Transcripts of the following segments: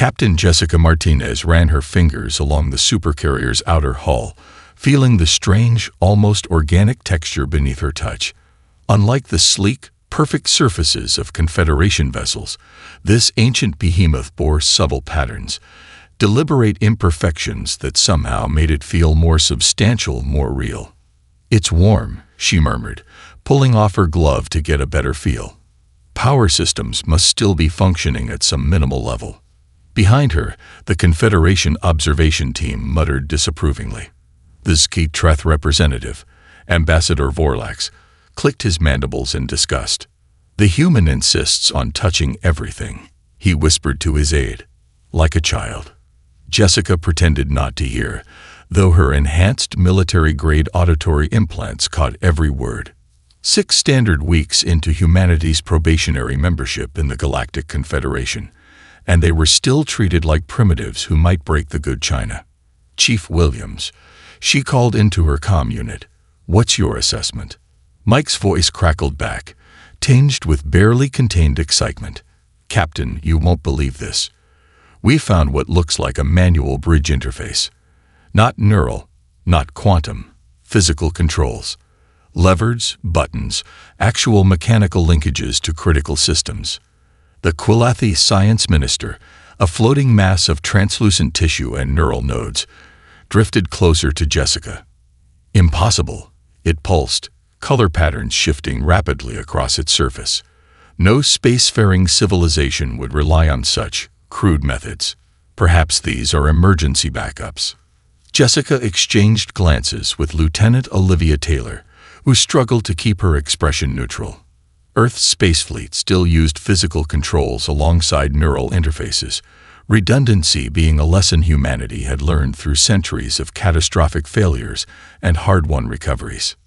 Captain Jessica Martinez ran her fingers along the Supercarrier's outer hull, feeling the strange, almost organic texture beneath her touch. Unlike the sleek, perfect surfaces of Confederation vessels, this ancient behemoth bore subtle patterns, deliberate imperfections that somehow made it feel more substantial, more real. "It's warm," she murmured, pulling off her glove to get a better feel. Power systems must still be functioning at some minimal level. Behind her, the Confederation observation team muttered disapprovingly. The Ski-Treth representative, Ambassador Vorlax, clicked his mandibles in disgust. "The human insists on touching everything," he whispered to his aide, like a child. Jessica pretended not to hear, though her enhanced military-grade auditory implants caught every word. 6 standard weeks into humanity's probationary membership in the Galactic Confederation, and they were still treated like primitives who might break the good china. "Chief Williams," she called into her comm unit, "what's your assessment?" Mike's voice crackled back, tinged with barely contained excitement. "Captain, you won't believe this. We found what looks like a manual bridge interface. Not neural, not quantum, physical controls. Levers, buttons, actual mechanical linkages to critical systems." The Quilathi science minister, a floating mass of translucent tissue and neural nodes, drifted closer to Jessica. "Impossible," it pulsed, color patterns shifting rapidly across its surface. No spacefaring civilization would rely on such crude methods. Perhaps these are emergency backups. Jessica exchanged glances with Lieutenant Olivia Taylor, who struggled to keep her expression neutral. Earth's space fleet still used physical controls alongside neural interfaces, redundancy being a lesson humanity had learned through centuries of catastrophic failures and hard-won recoveries.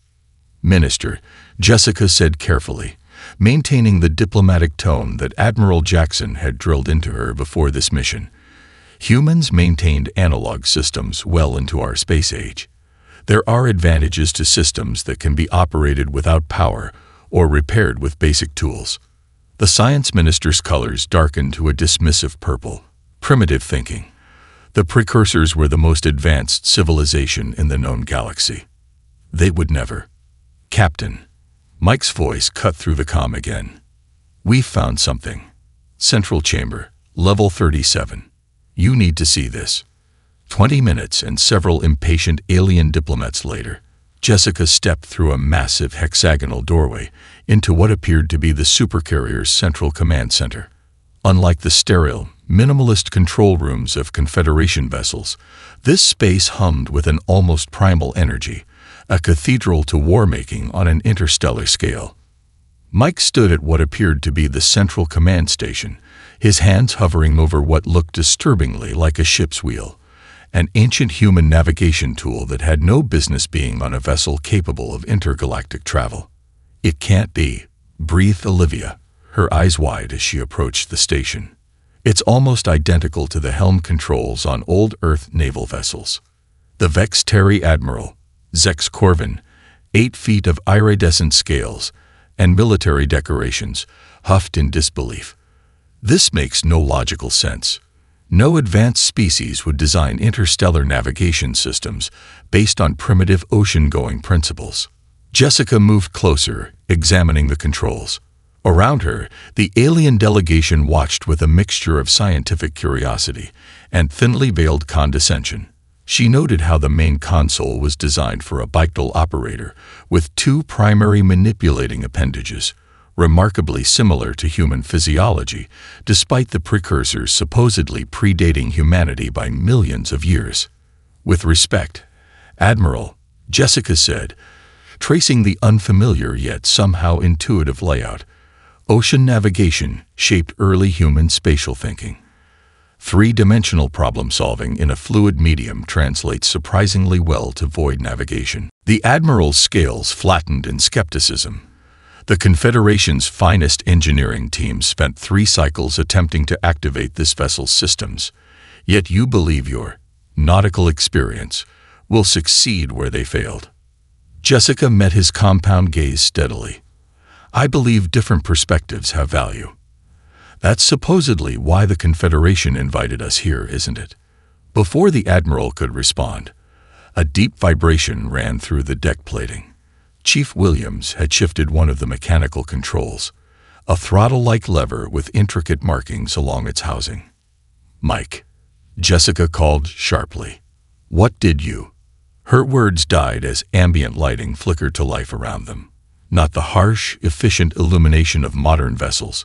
"Minister," Jessica said carefully, maintaining the diplomatic tone that Admiral Jackson had drilled into her before this mission. "Humans maintained analog systems well into our space age. There are advantages to systems that can be operated without power or repaired with basic tools." The science minister's colors darkened to a dismissive purple. Primitive thinking. The precursors were the most advanced civilization in the known galaxy. They would never. "Captain," Mike's voice cut through the comm again. "We've found something. Central chamber, level 37. You need to see this." 20 minutes and several impatient alien diplomats later, Jessica stepped through a massive hexagonal doorway into what appeared to be the Supercarrier's central command center. Unlike the sterile, minimalist control rooms of Confederation vessels, this space hummed with an almost primal energy, a cathedral to war-making on an interstellar scale. Mike stood at what appeared to be the central command station, his hands hovering over what looked disturbingly like a ship's wheel, an ancient human navigation tool that had no business being on a vessel capable of intergalactic travel. "It can't be," breathed Olivia, her eyes wide as she approached the station. "It's almost identical to the helm controls on old Earth naval vessels." The Vex Terry Admiral, Zex Corvin, 8 feet of iridescent scales, and military decorations, huffed in disbelief. "This makes no logical sense. No advanced species would design interstellar navigation systems based on primitive ocean-going principles." Jessica moved closer, examining the controls. Around her, the alien delegation watched with a mixture of scientific curiosity and thinly veiled condescension. She noted how the main console was designed for a bictal operator with 2 primary manipulating appendages, remarkably similar to human physiology, despite the precursors supposedly predating humanity by millions of years. "With respect, Admiral," Jessica said, tracing the unfamiliar yet somehow intuitive layout, "ocean navigation shaped early human spatial thinking. 3-dimensional problem-solving in a fluid medium translates surprisingly well to void navigation." The Admiral's scales flattened in skepticism. The Confederation's finest engineering team spent 3 cycles attempting to activate this vessel's systems, yet you believe your nautical experience will succeed where they failed. Jessica met his compound gaze steadily. "I believe different perspectives have value." That's supposedly why the Confederation invited us here, isn't it? Before the Admiral could respond, a deep vibration ran through the deck plating. Chief Williams had shifted one of the mechanical controls, a throttle-like lever with intricate markings along its housing. "Mike," Jessica called sharply. "What did you?" Her words died as ambient lighting flickered to life around them. Not the harsh, efficient illumination of modern vessels,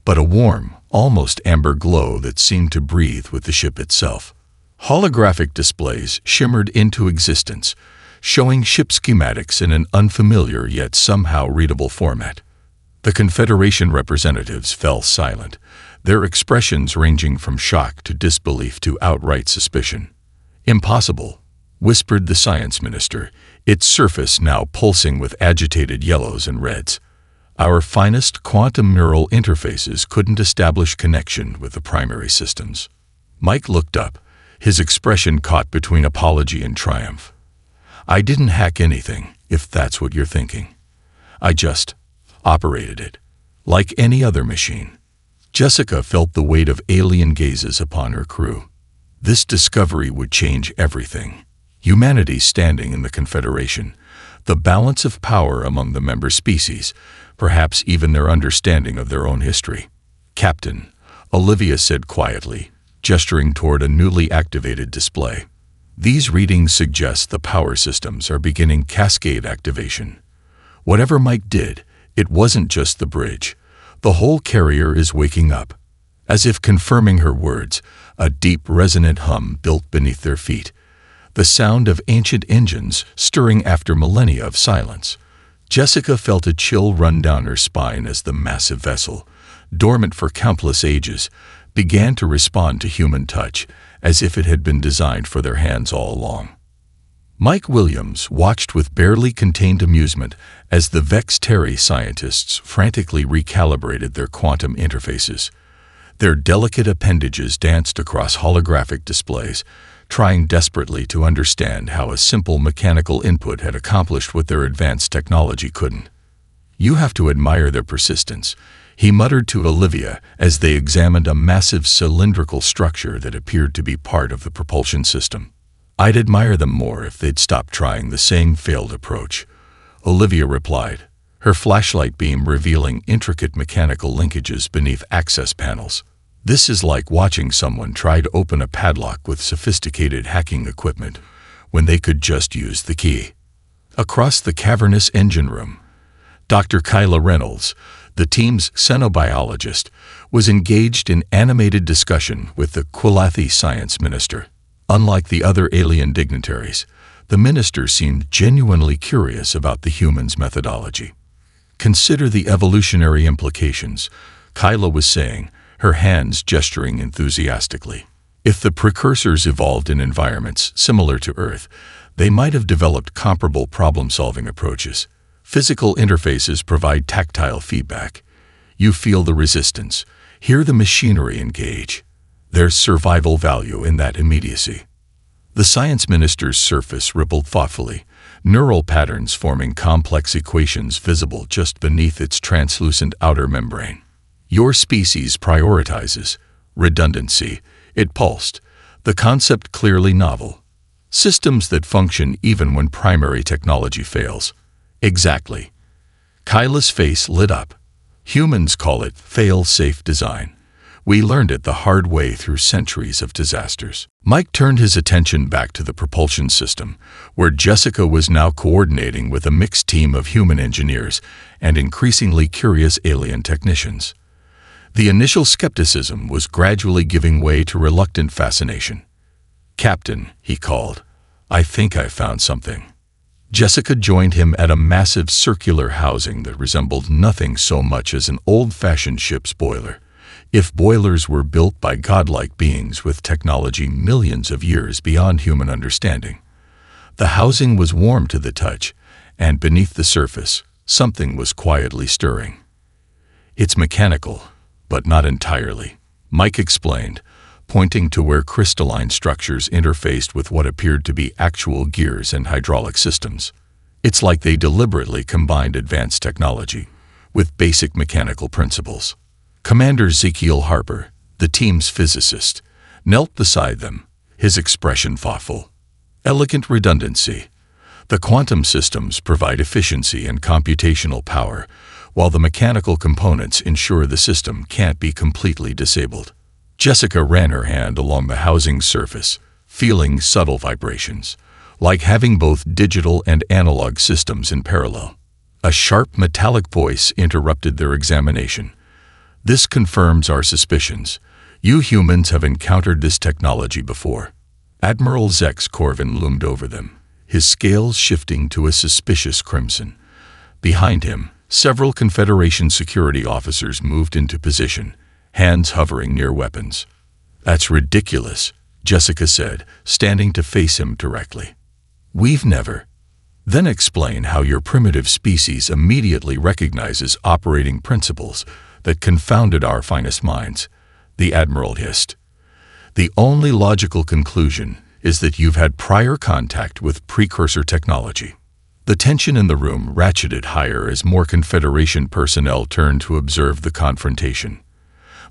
but a warm, almost amber glow that seemed to breathe with the ship itself. Holographic displays shimmered into existence, showing ship schematics in an unfamiliar yet somehow readable format. The Confederation representatives fell silent, their expressions ranging from shock to disbelief to outright suspicion. "Impossible," whispered the science minister, its surface now pulsing with agitated yellows and reds. "Our finest quantum neural interfaces couldn't establish connection with the primary systems." Mike looked up, his expression caught between apology and triumph. "I didn't hack anything, if that's what you're thinking. I just operated it, like any other machine." Jessica felt the weight of alien gazes upon her crew. This discovery would change everything. Humanity's standing in the Confederation, the balance of power among the member species, perhaps even their understanding of their own history. "Captain," Olivia said quietly, gesturing toward a newly activated display. "These readings suggest the power systems are beginning cascade activation. Whatever Mike did, it wasn't just the bridge. The whole carrier is waking up." As if confirming her words, a deep, resonant hum built beneath their feet, the sound of ancient engines stirring after millennia of silence. Jessica felt a chill run down her spine as the massive vessel, dormant for countless ages, began to respond to human touch, as if it had been designed for their hands all along. Mike Williams watched with barely contained amusement as the Vex-Terry scientists frantically recalibrated their quantum interfaces. Their delicate appendages danced across holographic displays, trying desperately to understand how a simple mechanical input had accomplished what their advanced technology couldn't. "You have to admire their persistence," he muttered to Olivia as they examined a massive cylindrical structure that appeared to be part of the propulsion system. "I'd admire them more if they'd stop trying the same failed approach," Olivia replied, her flashlight beam revealing intricate mechanical linkages beneath access panels. "This is like watching someone try to open a padlock with sophisticated hacking equipment when they could just use the key." Across the cavernous engine room, Dr. Kyla Reynolds, the team's xenobiologist, was engaged in animated discussion with the Quilathi science minister. Unlike the other alien dignitaries, the minister seemed genuinely curious about the humans' methodology. "Consider the evolutionary implications," Kyla was saying, her hands gesturing enthusiastically. "If the precursors evolved in environments similar to Earth, they might have developed comparable problem-solving approaches. Physical interfaces provide tactile feedback. You feel the resistance, hear the machinery engage. There's survival value in that immediacy." The science minister's surface rippled thoughtfully, neural patterns forming complex equations visible just beneath its translucent outer membrane. "Your species prioritizes redundancy," it pulsed, the concept clearly novel. "Systems that function even when primary technology fails." "Exactly." Kyla's face lit up. "Humans call it fail-safe design. We learned it the hard way through centuries of disasters." Mike turned his attention back to the propulsion system, where Jessica was now coordinating with a mixed team of human engineers and increasingly curious alien technicians. The initial skepticism was gradually giving way to reluctant fascination. "Captain," he called, "I think I found something." Jessica joined him at a massive circular housing that resembled nothing so much as an old-fashioned ship's boiler. If boilers were built by godlike beings with technology millions of years beyond human understanding, the housing was warm to the touch, and beneath the surface, something was quietly stirring. "It's mechanical, but not entirely," Mike explained, pointing to where crystalline structures interfaced with what appeared to be actual gears and hydraulic systems. "It's like they deliberately combined advanced technology with basic mechanical principles." Commander Ezekiel Harper, the team's physicist, knelt beside them, his expression thoughtful. Elegant redundancy. The quantum systems provide efficiency and computational power, while the mechanical components ensure the system can't be completely disabled. Jessica ran her hand along the housing's surface, feeling subtle vibrations, like having both digital and analog systems in parallel. A sharp metallic voice interrupted their examination. This confirms our suspicions. You humans have encountered this technology before. Admiral Zex Corvin loomed over them, his scales shifting to a suspicious crimson. Behind him, several Confederation security officers moved into position, hands hovering near weapons. "That's ridiculous," Jessica said, standing to face him directly. "We've never." "Then explain how your primitive species immediately recognizes operating principles that confounded our finest minds," the Admiral hissed. "The only logical conclusion is that you've had prior contact with precursor technology." The tension in the room ratcheted higher as more Confederation personnel turned to observe the confrontation.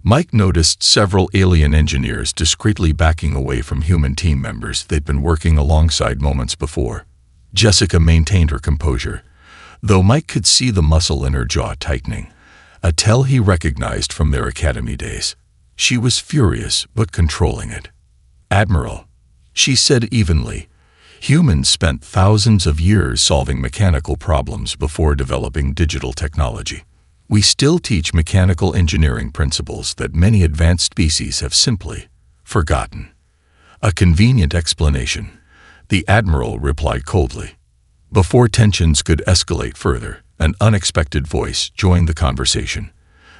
Mike noticed several alien engineers discreetly backing away from human team members they'd been working alongside moments before. Jessica maintained her composure, though Mike could see the muscle in her jaw tightening, a tell he recognized from their academy days. She was furious, but controlling it. "Admiral," she said evenly, "humans spent thousands of years solving mechanical problems before developing digital technology. We still teach mechanical engineering principles that many advanced species have simply forgotten." "A convenient explanation," the Admiral replied coldly. Before tensions could escalate further, an unexpected voice joined the conversation.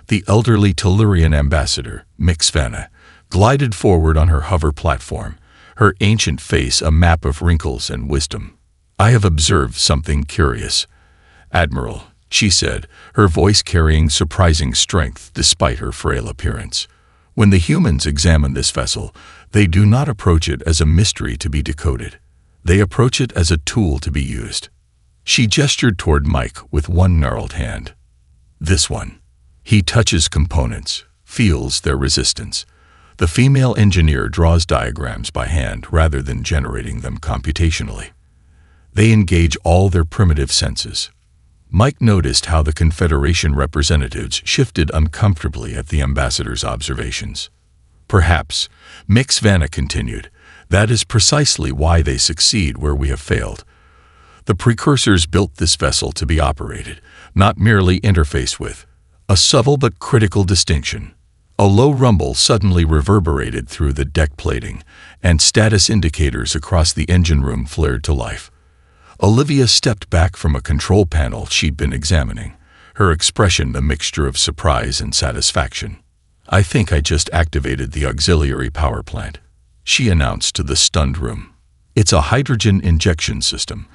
The elderly Tellurian ambassador, Mix Vanna, glided forward on her hover platform, her ancient face a map of wrinkles and wisdom. "I have observed something curious, Admiral," she said, her voice carrying surprising strength despite her frail appearance. "When the humans examine this vessel, they do not approach it as a mystery to be decoded. They approach it as a tool to be used." She gestured toward Mike with one gnarled hand. "This one." He touches components, feels their resistance. The female engineer draws diagrams by hand rather than generating them computationally. They engage all their primitive senses. Mike noticed how the Confederation representatives shifted uncomfortably at the ambassador's observations. "Perhaps," Mix Vanna continued, "that is precisely why they succeed where we have failed. The precursors built this vessel to be operated, not merely interfaced with. A subtle but critical distinction." A low rumble suddenly reverberated through the deck plating, and status indicators across the engine room flared to life. Olivia stepped back from a control panel she'd been examining, her expression a mixture of surprise and satisfaction. "I think I just activated the auxiliary power plant," she announced to the stunned room. "It's a hydrogen injection system,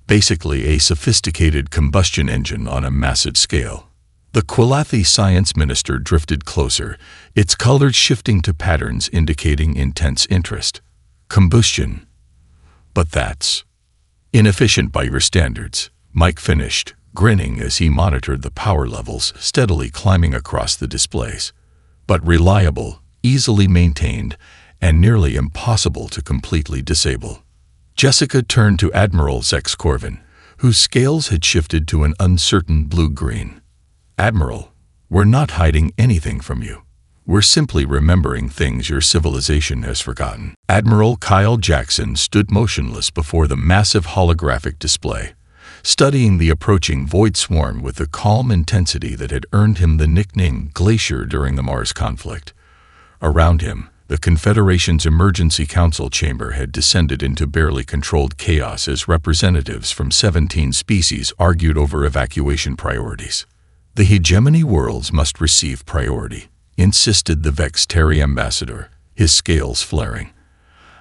basically a sophisticated combustion engine on a massive scale." The Quilathi science minister drifted closer, its colors shifting to patterns indicating intense interest. "Combustion. But that's inefficient by your standards," Mike finished, grinning as he monitored the power levels steadily climbing across the displays. "But reliable, easily maintained, and nearly impossible to completely disable." Jessica turned to Admiral Zex Corvin, whose scales had shifted to an uncertain blue-green. "Admiral, we're not hiding anything from you. We're simply remembering things your civilization has forgotten." Admiral Kyle Jackson stood motionless before the massive holographic display, studying the approaching void swarm with the calm intensity that had earned him the nickname Glacier during the Mars conflict. Around him, the Confederation's Emergency Council chamber had descended into barely controlled chaos as representatives from 17 species argued over evacuation priorities. "The hegemony worlds must receive priority," insisted the Vextari ambassador, his scales flaring.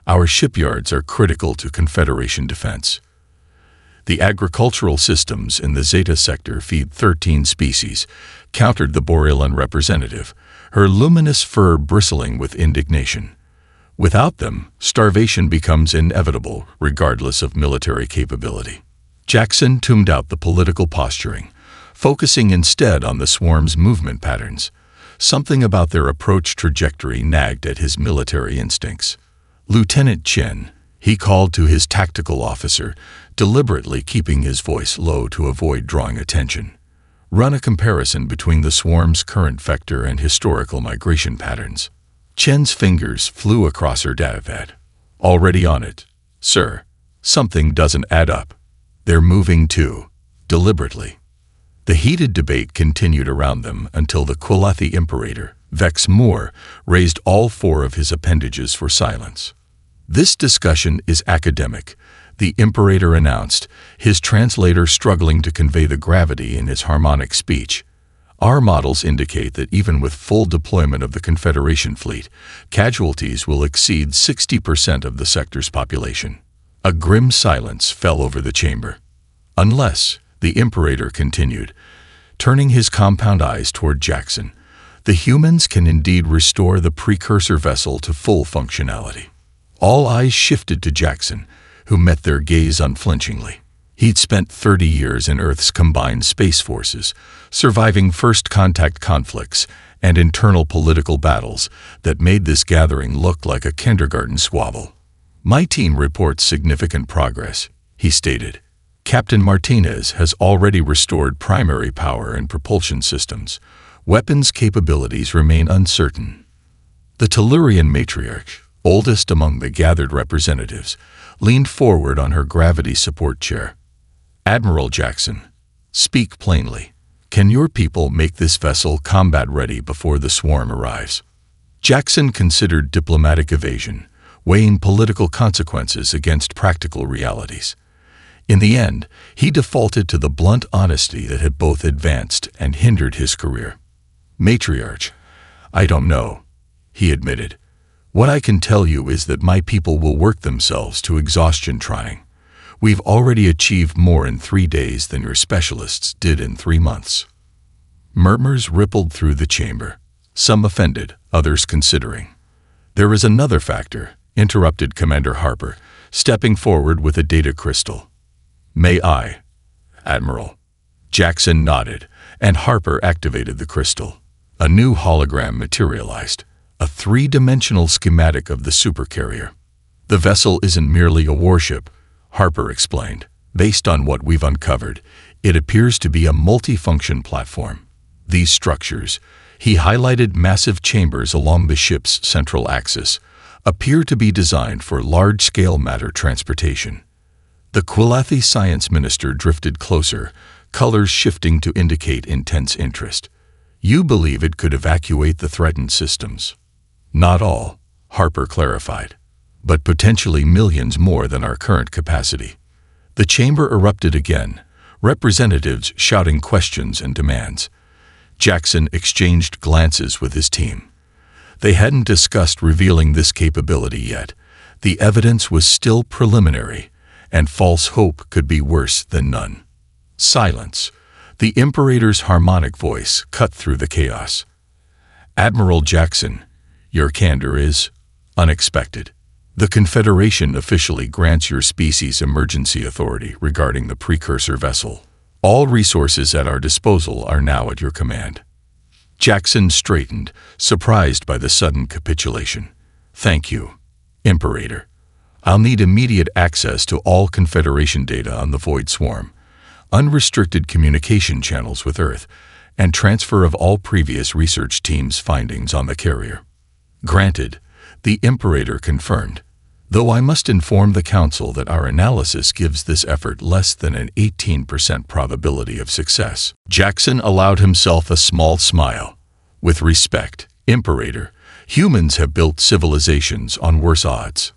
"Our shipyards are critical to Confederation defense. The agricultural systems in the Zeta sector feed 13 species," countered the Borealan representative, her luminous fur bristling with indignation. "Without them, starvation becomes inevitable, regardless of military capability." Jackson tuned out the political posturing, focusing instead on the swarm's movement patterns. Something about their approach trajectory nagged at his military instincts. "Lieutenant Chen," he called to his tactical officer, deliberately keeping his voice low to avoid drawing attention. "Run a comparison between the swarm's current vector and historical migration patterns." Chen's fingers flew across her datapad. "Already on it, sir. Something doesn't add up." "They're moving too," deliberately. The heated debate continued around them until the Qualathi Imperator, Vex Moore, raised all four of his appendages for silence. "This discussion is academic," the Imperator announced, his translator struggling to convey the gravity in his harmonic speech. "Our models indicate that even with full deployment of the Confederation fleet, casualties will exceed 60% of the sector's population." A grim silence fell over the chamber. "Unless," the Imperator continued, turning his compound eyes toward Jackson, "the humans can indeed restore the precursor vessel to full functionality." All eyes shifted to Jackson, who met their gaze unflinchingly. He'd spent 30 years in Earth's combined space forces, surviving first-contact conflicts and internal political battles that made this gathering look like a kindergarten squabble. "My team reports significant progress," he stated. "Captain Martinez has already restored primary power and propulsion systems. Weapons capabilities remain uncertain." The Tellurian matriarch, oldest among the gathered representatives, leaned forward on her gravity support chair. "Admiral Jackson, speak plainly. Can your people make this vessel combat-ready before the swarm arrives?" Jackson considered diplomatic evasion, weighing political consequences against practical realities. In the end, he defaulted to the blunt honesty that had both advanced and hindered his career. "Matriarch, I don't know," he admitted. "What I can tell you is that my people will work themselves to exhaustion trying. We've already achieved more in 3 days than your specialists did in 3 months." Murmurs rippled through the chamber, some offended, others considering. "There is another factor," interrupted Commander Harper, stepping forward with a data crystal. "May I, Admiral?" Jackson nodded, and Harper activated the crystal. A new hologram materialized, a 3-dimensional schematic of the Supercarrier. "The vessel isn't merely a warship," Harper explained. "Based on what we've uncovered, it appears to be a multifunction platform. These structures," he highlighted massive chambers along the ship's central axis, "appear to be designed for large-scale matter transportation." The Qualathi science minister drifted closer, colors shifting to indicate intense interest. "You believe it could evacuate the threatened systems?" "Not all," Harper clarified, "but potentially millions more than our current capacity." The chamber erupted again, representatives shouting questions and demands. Jackson exchanged glances with his team. They hadn't discussed revealing this capability yet. The evidence was still preliminary, and false hope could be worse than none. Silence. The Imperator's harmonic voice cut through the chaos. "Admiral Jackson, your candor is unexpected. The Confederation officially grants your species emergency authority regarding the precursor vessel. All resources at our disposal are now at your command." Jackson straightened, surprised by the sudden capitulation. "Thank you, Imperator. I'll need immediate access to all Confederation data on the Void Swarm, unrestricted communication channels with Earth, and transfer of all previous research teams' findings on the carrier." "Granted," the Imperator confirmed, "though I must inform the Council that our analysis gives this effort less than an 18% probability of success." Jackson allowed himself a small smile. "With respect, Imperator, humans have built civilizations on worse odds."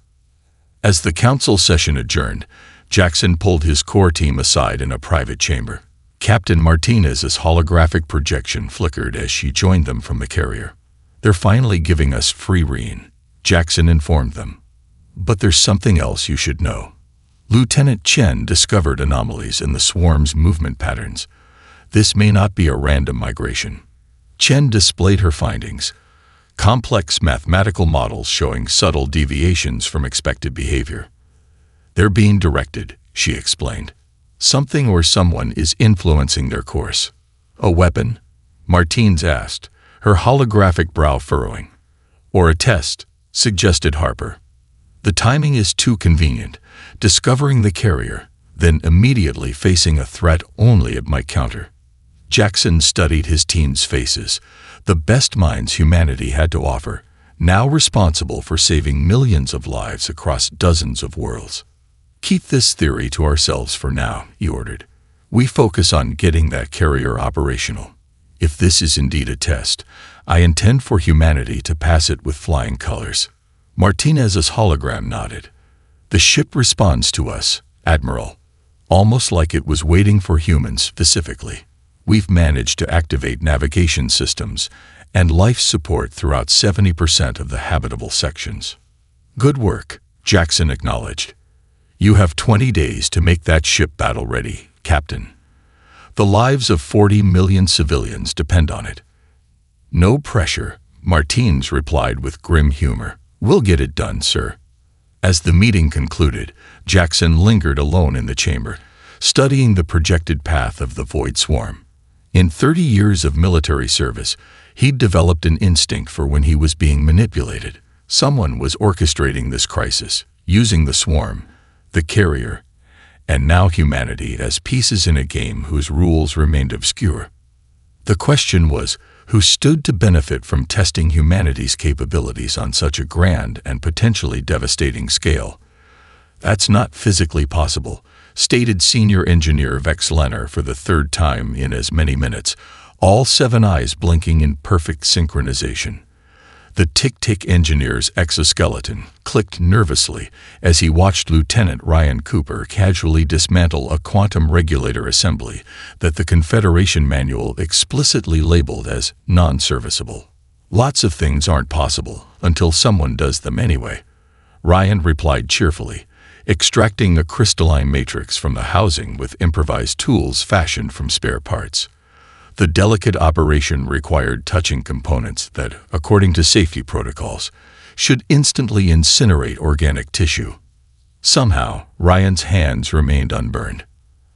As the Council session adjourned, Jackson pulled his core team aside in a private chamber. Captain Martinez's holographic projection flickered as she joined them from the carrier. "They're finally giving us free rein," Jackson informed them. "But there's something else you should know. Lieutenant Chen discovered anomalies in the swarm's movement patterns. This may not be a random migration." Chen displayed her findings, complex mathematical models showing subtle deviations from expected behavior. "They're being directed," she explained. "Something or someone is influencing their course." "A weapon?" Martins asked, her holographic brow furrowing. "Or a test," suggested Harper. "The timing is too convenient, discovering the carrier, then immediately facing a threat only it might counter." Jackson studied his team's faces, the best minds humanity had to offer, now responsible for saving millions of lives across dozens of worlds. "Keep this theory to ourselves for now," he ordered. "We focus on getting that carrier operational. If this is indeed a test, I intend for humanity to pass it with flying colors." Martinez's hologram nodded. "The ship responds to us, Admiral, almost like it was waiting for humans specifically. We've managed to activate navigation systems and life support throughout 70% of the habitable sections." "Good work," Jackson acknowledged. "You have 20 days to make that ship battle-ready, Captain. The lives of 40 million civilians depend on it." "No pressure," Martins replied with grim humor. "We'll get it done, sir." As the meeting concluded, Jackson lingered alone in the chamber, studying the projected path of the Void Swarm. In 30 years of military service, he'd developed an instinct for when he was being manipulated. Someone was orchestrating this crisis, using the swarm, the carrier, and now humanity as pieces in a game whose rules remained obscure. The question was, who stood to benefit from testing humanity's capabilities on such a grand and potentially devastating scale? "That's not physically possible," stated Senior Engineer Vex Lenner for the third time in as many minutes, all 7 eyes blinking in perfect synchronization. The Tick-Tick engineer's exoskeleton clicked nervously as he watched Lieutenant Ryan Cooper casually dismantle a quantum regulator assembly that the Confederation manual explicitly labeled as non-serviceable. "Lots of things aren't possible until someone does them anyway," Ryan replied cheerfully, extracting a crystalline matrix from the housing with improvised tools fashioned from spare parts. The delicate operation required touching components that, according to safety protocols, should instantly incinerate organic tissue. Somehow, Ryan's hands remained unburned.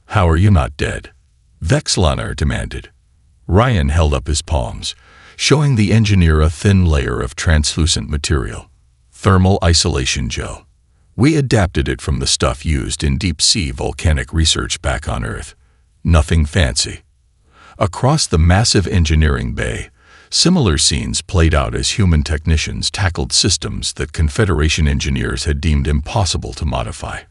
"How are you not dead?" Vex Lenner demanded. Ryan held up his palms, showing the engineer a thin layer of translucent material. "Thermal isolation gel. We adapted it from the stuff used in deep-sea volcanic research back on Earth. Nothing fancy." Across the massive engineering bay, similar scenes played out as human technicians tackled systems that Confederation engineers had deemed impossible to modify.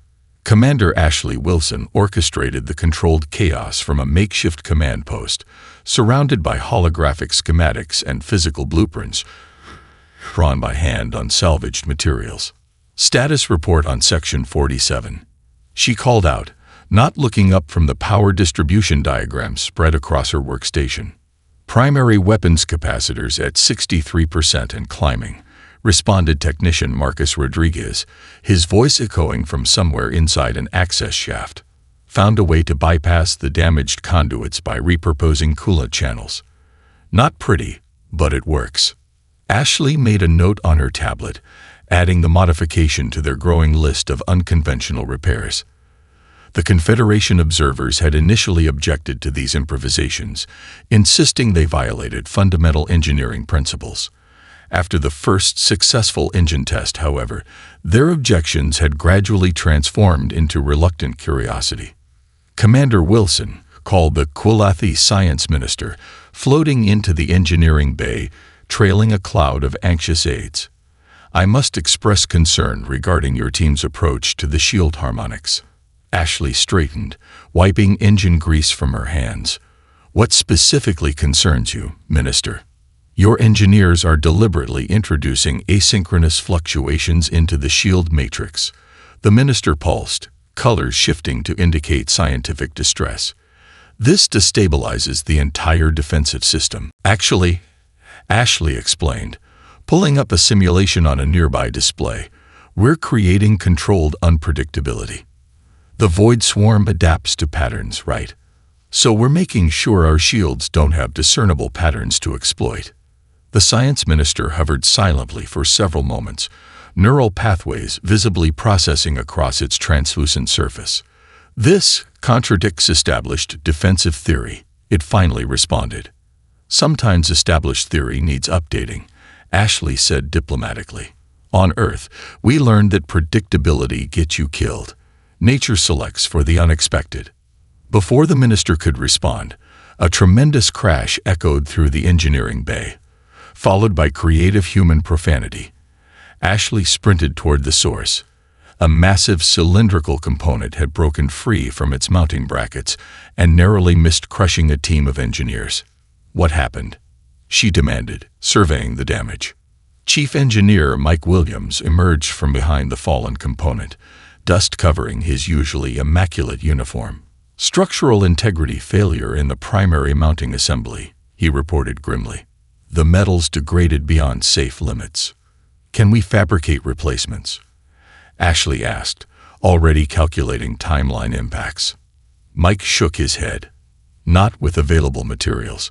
Commander Ashley Wilson orchestrated the controlled chaos from a makeshift command post, surrounded by holographic schematics and physical blueprints drawn by hand on salvaged materials. "Status report on Section 47. She called out, not looking up from the power distribution diagram spread across her workstation. "Primary weapons capacitors at 63% and climbing," responded technician Marcus Rodriguez, his voice echoing from somewhere inside an access shaft. "Found a way to bypass the damaged conduits by repurposing coolant channels. Not pretty, but it works." Ashley made a note on her tablet, adding the modification to their growing list of unconventional repairs. The Confederation observers had initially objected to these improvisations, insisting they violated fundamental engineering principles. After the first successful engine test, however, their objections had gradually transformed into reluctant curiosity. Commander Wilson, called the Qualathi Science Minister, floating into the engineering bay, trailing a cloud of anxious aides. "I must express concern regarding your team's approach to the shield harmonics." Ashley straightened, wiping engine grease from her hands. "What specifically concerns you, Minister?" "Your engineers are deliberately introducing asynchronous fluctuations into the shield matrix." The minister pulsed, colors shifting to indicate scientific distress. "This destabilizes the entire defensive system." "Actually," Ashley explained, pulling up a simulation on a nearby display, "we're creating controlled unpredictability. The Void Swarm adapts to patterns, right? So we're making sure our shields don't have discernible patterns to exploit." The science minister hovered silently for several moments, neural pathways visibly processing across its translucent surface. "This contradicts established defensive theory," it finally responded. Sometimes established theory needs updating, Ashley said diplomatically. On Earth, we learned that predictability gets you killed. Nature selects for the unexpected. Before the minister could respond, a tremendous crash echoed through the engineering bay, followed by creative human profanity. Ashley sprinted toward the source. A massive cylindrical component had broken free from its mounting brackets and narrowly missed crushing a team of engineers. What happened? She demanded, surveying the damage. Chief Engineer Mike Williams emerged from behind the fallen component, dust covering his usually immaculate uniform. Structural integrity failure in the primary mounting assembly, he reported grimly. The metals degraded beyond safe limits. Can we fabricate replacements? Ashley asked, already calculating timeline impacts. Mike shook his head. Not with available materials.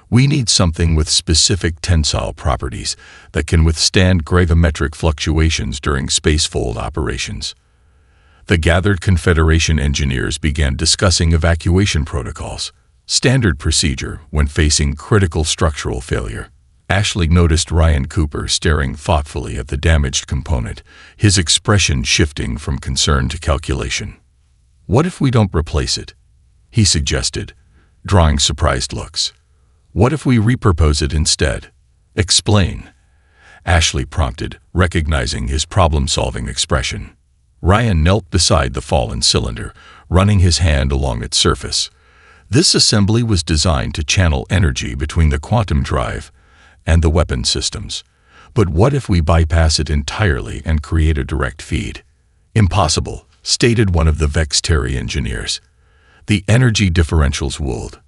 We need something with specific tensile properties that can withstand gravimetric fluctuations during spacefold operations. The gathered Confederation engineers began discussing evacuation protocols, standard procedure when facing critical structural failure. Ashley noticed Ryan Cooper staring thoughtfully at the damaged component, his expression shifting from concern to calculation. What if we don't replace it? He suggested, drawing surprised looks. What if we repurpose it instead? Explain. Ashley prompted, recognizing his problem-solving expression. Ryan knelt beside the fallen cylinder, running his hand along its surface. This assembly was designed to channel energy between the quantum drive and the weapon systems. But what if we bypass it entirely and create a direct feed? Impossible, stated one of the Vexteri engineers. The energy differentials would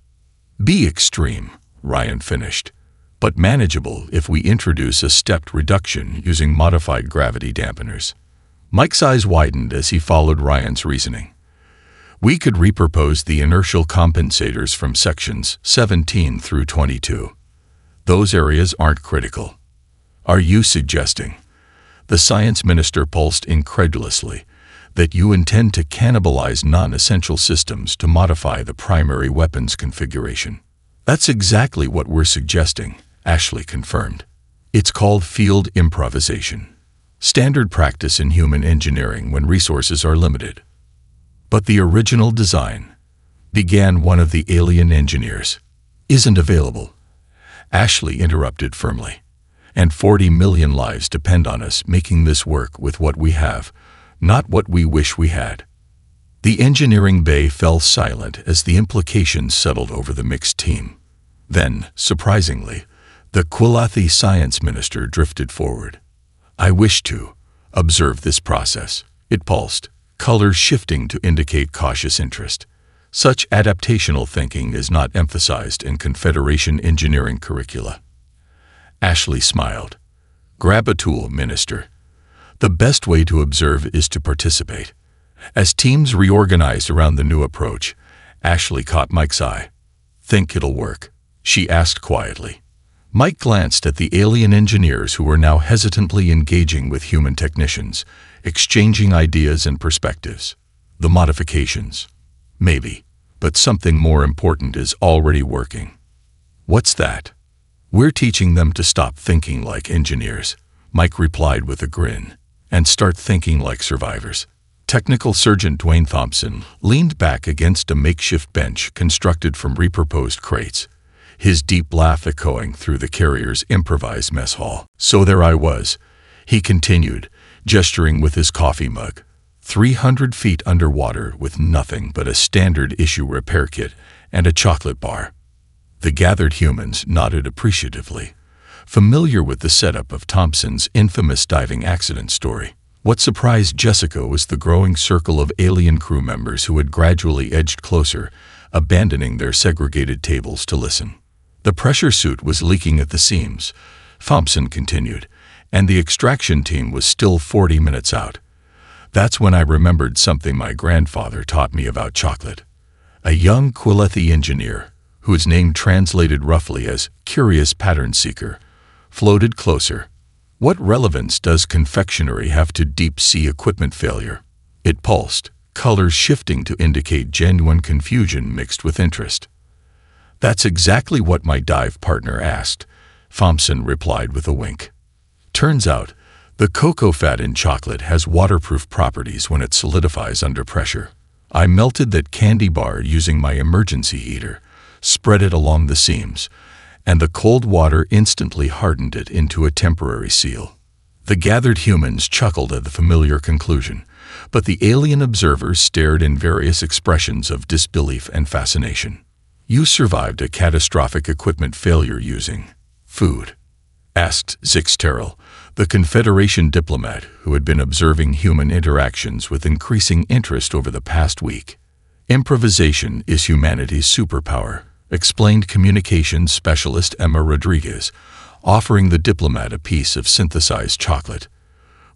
be extreme, Ryan finished, but manageable if we introduce a stepped reduction using modified gravity dampeners. Mike's eyes widened as he followed Ryan's reasoning. We could repurpose the inertial compensators from sections 17 through 22. Those areas aren't critical. Are you suggesting, the science minister pulsed incredulously, that you intend to cannibalize non-essential systems to modify the primary weapons configuration? That's exactly what we're suggesting, Ashley confirmed. It's called field improvisation. Standard practice in human engineering when resources are limited. But the original design, began one of the alien engineers, isn't available. Ashley interrupted firmly. And 40 million lives depend on us making this work with what we have, not what we wish we had. The engineering bay fell silent as the implications settled over the mixed team. Then, surprisingly, the Quilathi science minister drifted forward. I wish to observe this process. It pulsed, colors shifting to indicate cautious interest. Such adaptational thinking is not emphasized in Confederation engineering curricula. Ashley smiled. Grab a tool, Minister. The best way to observe is to participate. As teams reorganized around the new approach, Ashley caught Mike's eye. Think it'll work? She asked quietly. Mike glanced at the alien engineers who were now hesitantly engaging with human technicians, exchanging ideas and perspectives. The modifications. Maybe, but something more important is already working. What's that? We're teaching them to stop thinking like engineers, Mike replied with a grin, and start thinking like survivors. Technical Sergeant Dwayne Thompson leaned back against a makeshift bench constructed from repurposed crates, his deep laugh echoing through the carrier's improvised mess hall. So there I was, he continued, gesturing with his coffee mug, 300 feet underwater with nothing but a standard issue repair kit and a chocolate bar. The gathered humans nodded appreciatively, familiar with the setup of Thompson's infamous diving accident story. What surprised Jessica was the growing circle of alien crew members who had gradually edged closer, abandoning their segregated tables to listen. The pressure suit was leaking at the seams, Thompson continued, and the extraction team was still 40 minutes out. That's when I remembered something my grandfather taught me about chocolate. A young Quilethi engineer, whose name translated roughly as Curious Pattern Seeker, floated closer. What relevance does confectionery have to deep-sea equipment failure? It pulsed, colors shifting to indicate genuine confusion mixed with interest. "That's exactly what my dive partner asked," Thompson replied with a wink. "Turns out, the cocoa fat in chocolate has waterproof properties when it solidifies under pressure. I melted that candy bar using my emergency heater, spread it along the seams, and the cold water instantly hardened it into a temporary seal." The gathered humans chuckled at the familiar conclusion, but the alien observers stared in various expressions of disbelief and fascination. "You survived a catastrophic equipment failure using food?" asked Zix Terrell, the Confederation diplomat who had been observing human interactions with increasing interest over the past week. "Improvisation is humanity's superpower," explained communications specialist Emma Rodriguez, offering the diplomat a piece of synthesized chocolate.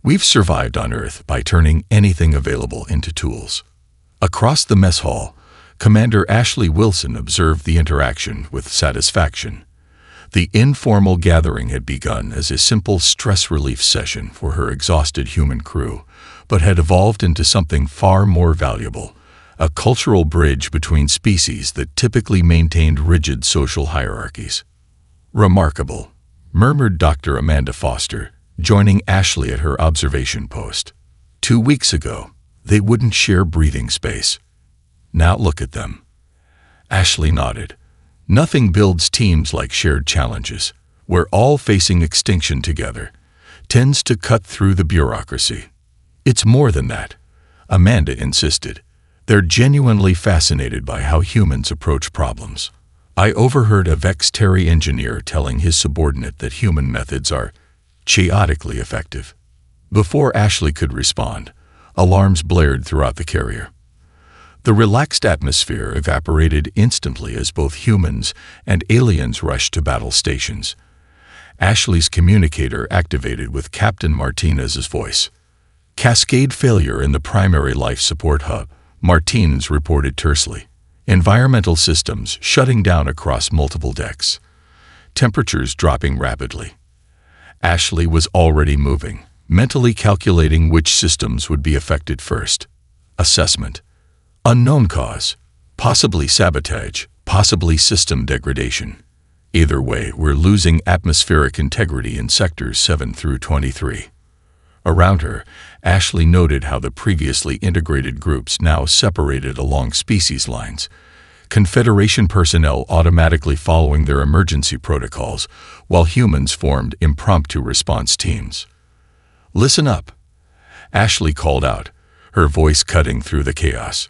"We've survived on Earth by turning anything available into tools." Across the mess hall, Commander Ashley Wilson observed the interaction with satisfaction. The informal gathering had begun as a simple stress relief session for her exhausted human crew, but had evolved into something far more valuable, a cultural bridge between species that typically maintained rigid social hierarchies. "Remarkable," murmured Dr. Amanda Foster, joining Ashley at her observation post. 2 weeks ago, they wouldn't share breathing space. Now look at them." Ashley nodded. "Nothing builds teams like shared challenges. We're all facing extinction together. Tends to cut through the bureaucracy." "It's more than that," Amanda insisted. "They're genuinely fascinated by how humans approach problems. I overheard a Vex-Terry engineer telling his subordinate that human methods are chaotically effective." Before Ashley could respond, alarms blared throughout the carrier. The relaxed atmosphere evaporated instantly as both humans and aliens rushed to battle stations. Ashley's communicator activated with Captain Martinez's voice. "Cascade failure in the primary life support hub," Martinez reported tersely. "Environmental systems shutting down across multiple decks. Temperatures dropping rapidly." Ashley was already moving, mentally calculating which systems would be affected first. Assessment. Unknown cause. Possibly sabotage. Possibly system degradation. Either way, we're losing atmospheric integrity in sectors 7 through 23. Around her, Ashley noted how the previously integrated groups now separated along species lines, Confederation personnel automatically following their emergency protocols, while humans formed impromptu response teams. "Listen up," Ashley called out, her voice cutting through the chaos.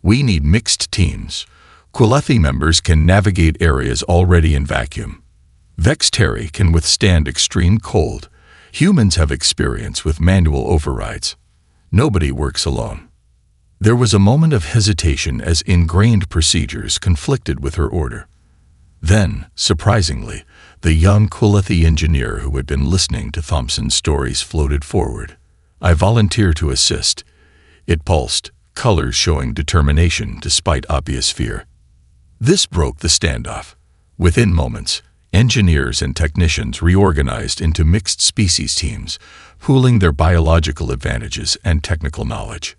"We need mixed teams. Quillethi members can navigate areas already in vacuum. Vex-Terry can withstand extreme cold. Humans have experience with manual overrides. Nobody works alone." There was a moment of hesitation as ingrained procedures conflicted with her order. Then, surprisingly, the young Quillethi engineer who had been listening to Thompson's stories floated forward. "I volunteer to assist." It pulsed, colors showing determination despite obvious fear. This broke the standoff. Within moments, engineers and technicians reorganized into mixed species teams, pooling their biological advantages and technical knowledge.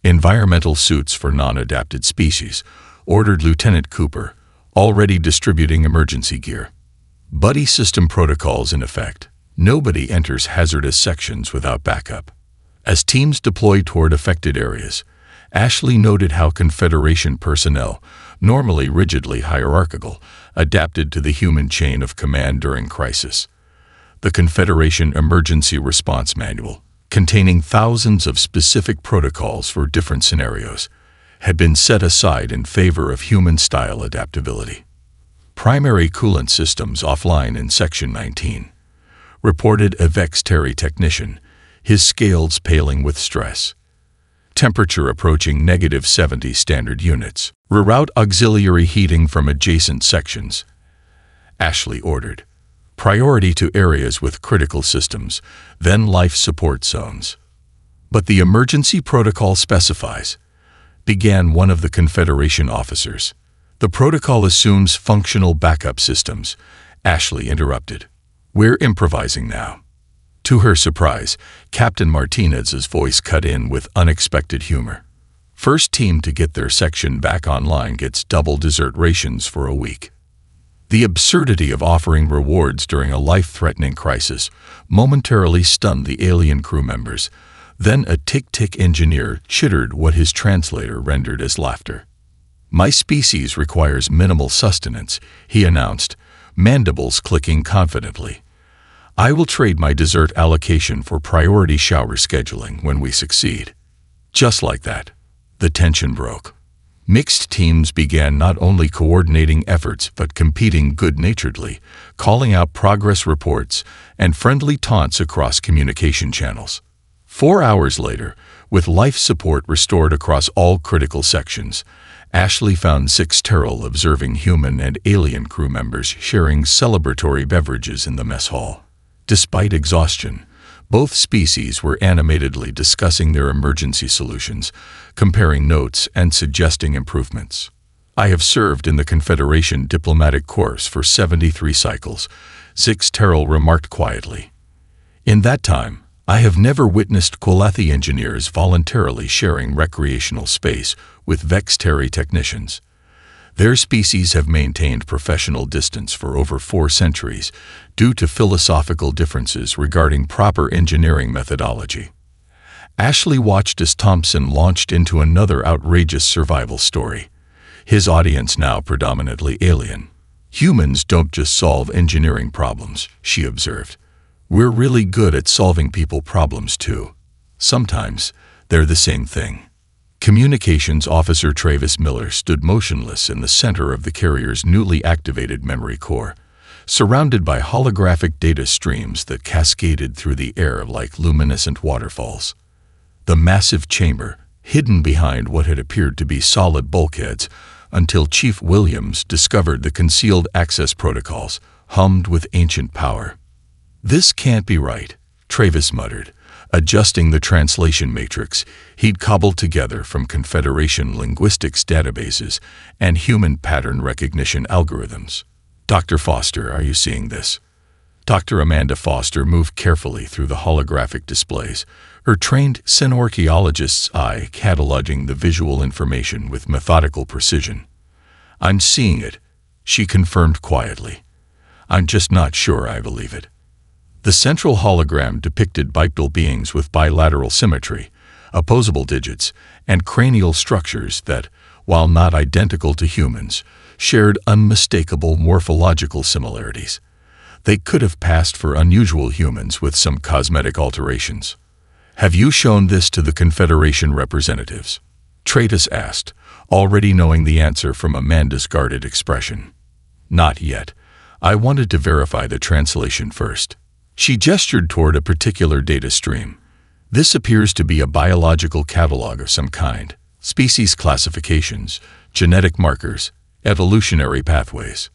"Environmental suits for non-adapted species," ordered Lieutenant Cooper, already distributing emergency gear. "Buddy system protocols in effect. Nobody enters hazardous sections without backup." As teams deployed toward affected areas, Ashley noted how Confederation personnel, normally rigidly hierarchical, adapted to the human chain of command during crisis. The Confederation Emergency Response Manual, containing thousands of specific protocols for different scenarios, had been set aside in favor of human-style adaptability. "Primary coolant systems offline in Section 19, reported a Vex-Terry technician, his scales paling with stress. "Temperature approaching -70 standard units. Reroute auxiliary heating from adjacent sections," Ashley ordered. "Priority to areas with critical systems, then life support zones." "But the emergency protocol specifies," began one of the Confederation officers. "The protocol assumes functional backup systems," Ashley interrupted. "We're improvising now." To her surprise, Captain Martinez's voice cut in with unexpected humor. First team to get their section back online gets double dessert rations for a week. The absurdity of offering rewards during a life-threatening crisis momentarily stunned the alien crew members. Then a tick-tick engineer chittered what his translator rendered as laughter. "My species requires minimal sustenance," he announced, mandibles clicking confidently. "I will trade my dessert allocation for priority shower scheduling when we succeed." Just like that, the tension broke. Mixed teams began not only coordinating efforts but competing good-naturedly, calling out progress reports and friendly taunts across communication channels. 4 hours later, with life support restored across all critical sections, Ashley found 6 Terrell observing human and alien crew members sharing celebratory beverages in the mess hall. Despite exhaustion, both species were animatedly discussing their emergency solutions, comparing notes and suggesting improvements. "I have served in the Confederation diplomatic corps for 73 cycles," 6 Terrell remarked quietly. "In that time, I have never witnessed Qualathi engineers voluntarily sharing recreational space with Vextari technicians. Their species have maintained professional distance for over 4 centuries due to philosophical differences regarding proper engineering methodology." Ashley watched as Thompson launched into another outrageous survival story, his audience now predominantly alien. "Humans don't just solve engineering problems," she observed. "We're really good at solving people problems too. Sometimes they're the same thing." Communications Officer Travis Miller stood motionless in the center of the carrier's newly activated memory core, surrounded by holographic data streams that cascaded through the air like luminescent waterfalls. The massive chamber, hidden behind what had appeared to be solid bulkheads until Chief Williams discovered the concealed access protocols, hummed with ancient power. "This can't be right," Travis muttered, adjusting the translation matrix he'd cobbled together from Confederation linguistics databases and human pattern recognition algorithms. "Dr. Foster, are you seeing this?" Dr. Amanda Foster moved carefully through the holographic displays, her trained synorchaeologist's eye cataloging the visual information with methodical precision. "I'm seeing it," she confirmed quietly. "I'm just not sure I believe it." The central hologram depicted bipedal beings with bilateral symmetry, opposable digits, and cranial structures that, while not identical to humans, shared unmistakable morphological similarities. They could have passed for unusual humans with some cosmetic alterations. "Have you shown this to the Confederation representatives?" Travis asked, already knowing the answer from Amanda's guarded expression. "Not yet. I wanted to verify the translation first." She gestured toward a particular data stream. "This appears to be a biological catalog of some kind. Species classifications, genetic markers, evolutionary pathways."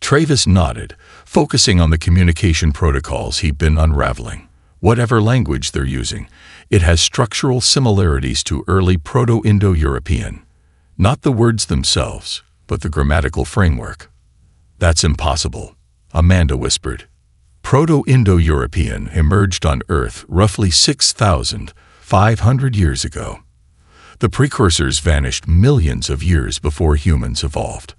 Travis nodded, focusing on the communication protocols he'd been unraveling. "Whatever language they're using, it has structural similarities to early Proto-Indo-European. Not the words themselves, but the grammatical framework." "That's impossible," Amanda whispered. Proto-Indo-European emerged on Earth roughly 6,500 years ago. The precursors vanished millions of years before humans evolved.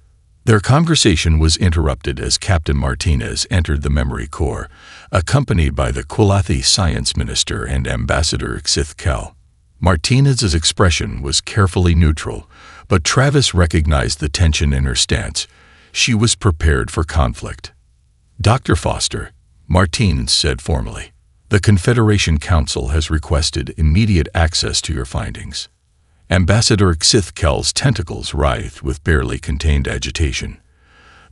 Their conversation was interrupted as Captain Martinez entered the memory core, accompanied by the Qualathi Science Minister and Ambassador Xith Kel. Martinez's expression was carefully neutral, but Travis recognized the tension in her stance. She was prepared for conflict. "Dr. Foster," Martinez said formally, "the Confederation Council has requested immediate access to your findings." Ambassador Xith Kel's tentacles writhed with barely contained agitation.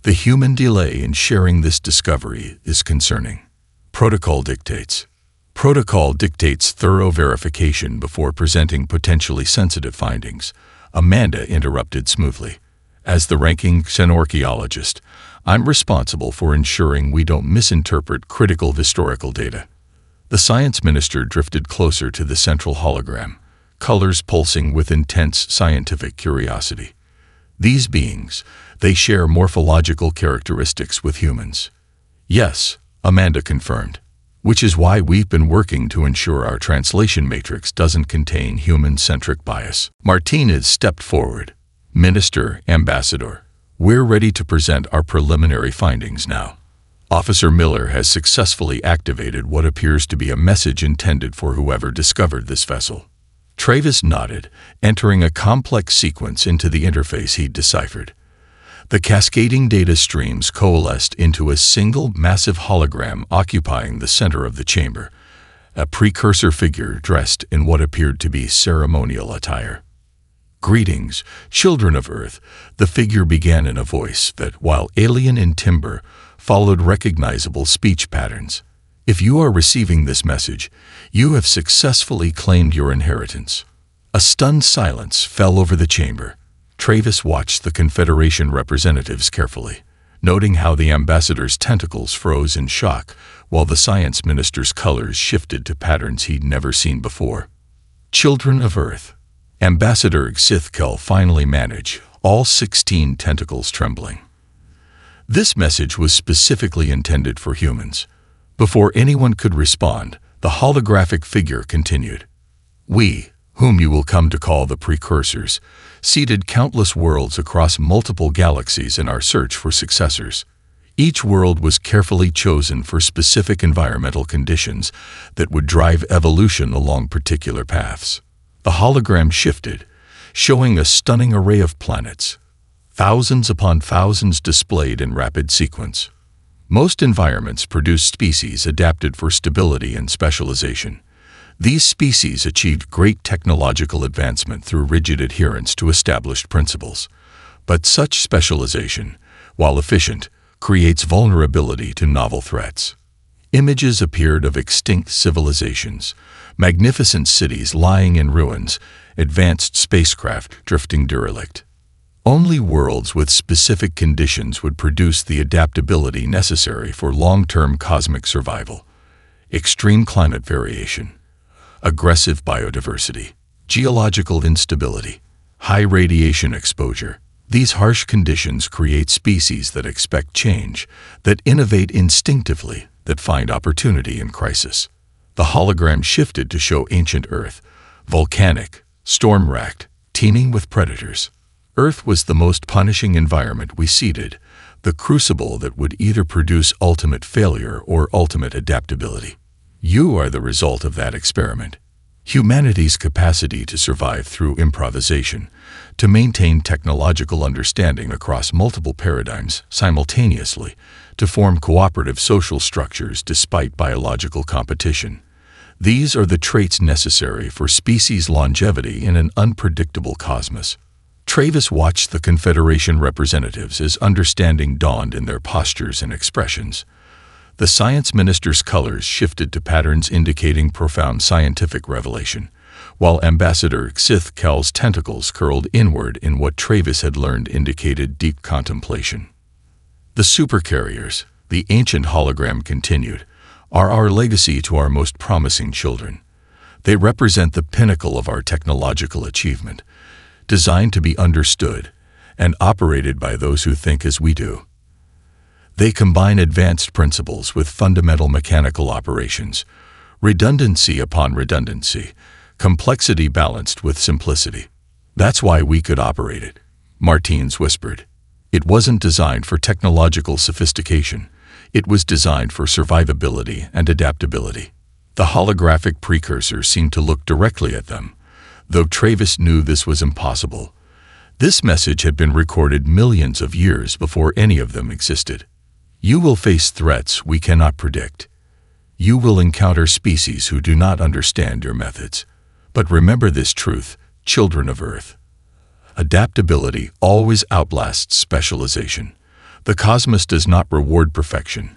"The human delay in sharing this discovery is concerning. Protocol dictates thorough verification before presenting potentially sensitive findings," Amanda interrupted smoothly. "As the ranking xenorchaeologist, I'm responsible for ensuring we don't misinterpret critical historical data." The science minister drifted closer to the central hologram, colors pulsing with intense scientific curiosity. "These beings, they share morphological characteristics with humans." "Yes," Amanda confirmed. which is why we've been working to ensure our translation matrix doesn't contain human-centric bias. Martinez stepped forward. Minister, Ambassador, we're ready to present our preliminary findings now. Officer Miller has successfully activated what appears to be a message intended for whoever discovered this vessel. Travis nodded, entering a complex sequence into the interface he'd deciphered. The cascading data streams coalesced into a single massive hologram occupying the center of the chamber, a precursor figure dressed in what appeared to be ceremonial attire. "Greetings, children of Earth," the figure began in a voice that, while alien in timbre, followed recognizable speech patterns. "If you are receiving this message, you have successfully claimed your inheritance." A stunned silence fell over the chamber. Travis watched the Confederation representatives carefully, noting how the ambassador's tentacles froze in shock while the science minister's colors shifted to patterns he'd never seen before. "Children of Earth," Ambassador Xithkel finally managed, all 16 tentacles trembling. This message was specifically intended for humans. Before anyone could respond, the holographic figure continued. "We, whom you will come to call the Precursors, seeded countless worlds across multiple galaxies in our search for successors. Each world was carefully chosen for specific environmental conditions that would drive evolution along particular paths." The hologram shifted, showing a stunning array of planets, thousands upon thousands displayed in rapid sequence. Most environments produce species adapted for stability and specialization. These species achieved great technological advancement through rigid adherence to established principles. But such specialization, while efficient, creates vulnerability to novel threats. Images appeared of extinct civilizations, magnificent cities lying in ruins, advanced spacecraft drifting derelict. Only worlds with specific conditions would produce the adaptability necessary for long-term cosmic survival. Extreme climate variation, aggressive biodiversity, geological instability, high radiation exposure. These harsh conditions create species that expect change, that innovate instinctively, that find opportunity in crisis. The hologram shifted to show ancient Earth, volcanic, storm-racked, teeming with predators. Earth was the most punishing environment we seeded, the crucible that would either produce ultimate failure or ultimate adaptability. You are the result of that experiment. Humanity's capacity to survive through improvisation, to maintain technological understanding across multiple paradigms simultaneously, to form cooperative social structures despite biological competition. These are the traits necessary for species longevity in an unpredictable cosmos. Travis watched the Confederation representatives as understanding dawned in their postures and expressions. The science minister's colors shifted to patterns indicating profound scientific revelation, while Ambassador Xithkel's tentacles curled inward in what Travis had learned indicated deep contemplation. "The Supercarriers," the ancient hologram continued, "are our legacy to our most promising children. They represent the pinnacle of our technological achievement, designed to be understood and operated by those who think as we do. They combine advanced principles with fundamental mechanical operations, redundancy upon redundancy, complexity balanced with simplicity. That's why we could operate it," Martins whispered. "It wasn't designed for technological sophistication. It was designed for survivability and adaptability." The holographic precursor seemed to look directly at them, though Travis knew this was impossible. This message had been recorded millions of years before any of them existed. "You will face threats we cannot predict. You will encounter species who do not understand your methods. But remember this truth, children of Earth. Adaptability always outlasts specialization. The cosmos does not reward perfection.